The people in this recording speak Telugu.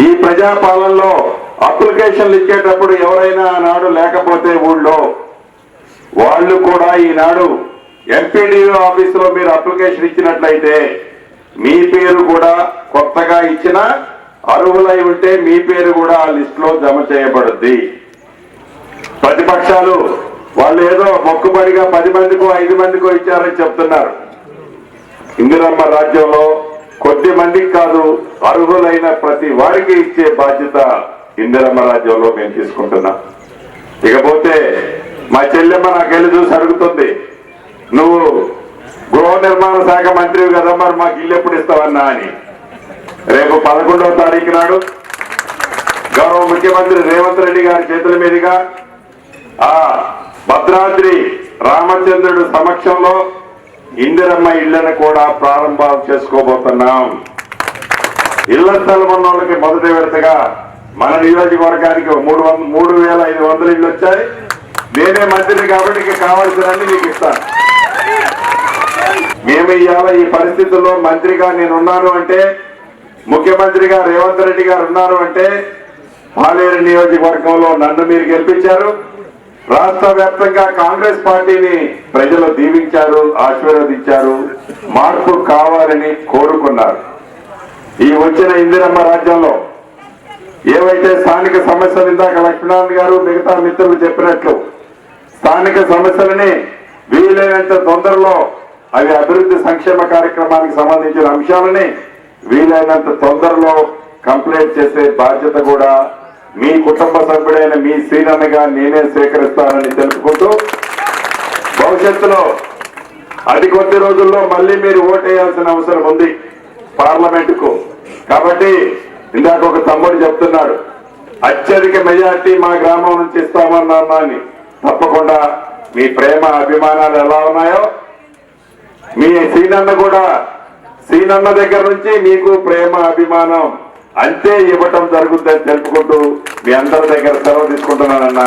ఈ ప్రజాపాలనలో అప్లికేషన్లు ఇచ్చేటప్పుడు ఎవరైనా ఆనాడు లేకపోతే ఊళ్ళో వాళ్ళు కూడా ఈనాడు ఎంపీడీఓ ఆఫీసులో మీరు అప్లికేషన్ ఇచ్చినట్లయితే మీ పేరు కూడా కొత్తగా ఇచ్చిన అర్హులై ఉంటే మీ పేరు కూడా ఆ లిస్ట్ లో జమ చేయబడుద్ది. ప్రతిపక్షాలు వాళ్ళు ఏదో మొక్కుబడిగా 10 మందికో 5 మందికో ఇచ్చారని చెప్తున్నారు. ఇందిరమ్మ రాజ్యంలో కొద్ది మందికి కాదు, అర్హులైన ప్రతి వారికి ఇచ్చే బాధ్యత ఇందిరమ్మ రాజ్యంలో మేము తీసుకుంటున్నాం. ఇకపోతే మా చెల్లెమ్మ నాకెళ్ళి చూసి అడుగుతుంది, నువ్వు గృహ నిర్మాణ శాఖ మంత్రివి కదా, మరి మాకు ఇల్లు ఎప్పుడు ఇస్తావన్నా అని. రేపు 11వ తారీఖు నాడు గౌరవ ముఖ్యమంత్రి రేవంత్ రెడ్డి గారి చేతుల మీదుగా ఆ భద్రాద్రి రామచంద్రుడు సమక్షంలో ఇందిరమ్మ ఇళ్లను కూడా ప్రారంభం చేసుకోబోతున్నాం. ఇళ్ల స్థలం ఉన్న వాళ్ళకి మొదటి విడతగా మన నియోజకవర్గానికి 3,500 ఇళ్ళు వచ్చాయి. నేనే మంత్రిని కాబట్టి కావాల్సినన్ని మీకు ఇస్తాను. మేము ఇవాళ ఈ పరిస్థితుల్లో మంత్రిగా నేనున్నాను అంటే, ముఖ్యమంత్రిగా రేవంత్ రెడ్డి గారు ఉన్నారు అంటే, పాలేరు నియోజకవర్గంలో నన్ను మీరు గెలిపించారు. రాష్ట్ర వ్యాప్తంగా కాంగ్రెస్ పార్టీని ప్రజలు దీవించారు, ఆశీర్వదించారు, మార్పు కావాలని కోరుకున్నారు. ఈ వచ్చిన ఇందిరమ్మ రాజ్యంలో ఏవైతే స్థానిక సమస్యలు ఇందాక లక్ష్మీనారాయణ గారు మిగతా మిత్రులు చెప్పినట్లు స్థానిక సమస్యలని వీలైనంత తొందరలో అవి అభివృద్ధి సంక్షేమ కార్యక్రమానికి సంబంధించిన అంశాలని వీలైనంత తొందరలో కంప్లీట్ చేసే బాధ్యత కూడా మీ కుటుంబ సభ్యుడైన మీ శ్రీనన్నగా నేనే స్వీకరిస్తానని తెలుపుకుంటూ, భవిష్యత్తులో అతి కొద్ది రోజుల్లో మళ్ళీ మీరు ఓటేయాల్సిన అవసరం ఉంది పార్లమెంటుకు. కాబట్టి ఇందాక ఒక తమ్ముడు చెప్తున్నాడు, అత్యధిక మెజార్టీ మా గ్రామం నుంచి ఇస్తామన్నా అని. తప్పకుండా మీ ప్రేమ అభిమానాలు ఎలా ఉన్నాయో మీ శ్రీనన్న కూడా, శ్రీనన్న దగ్గర నుంచి మీకు ప్రేమ అభిమానం అంతే ఇవ్వటం జరుగుతుందని తెలుపుకుంటూ మీ అందరి దగ్గర సెలవు తీసుకుంటున్నానన్నా.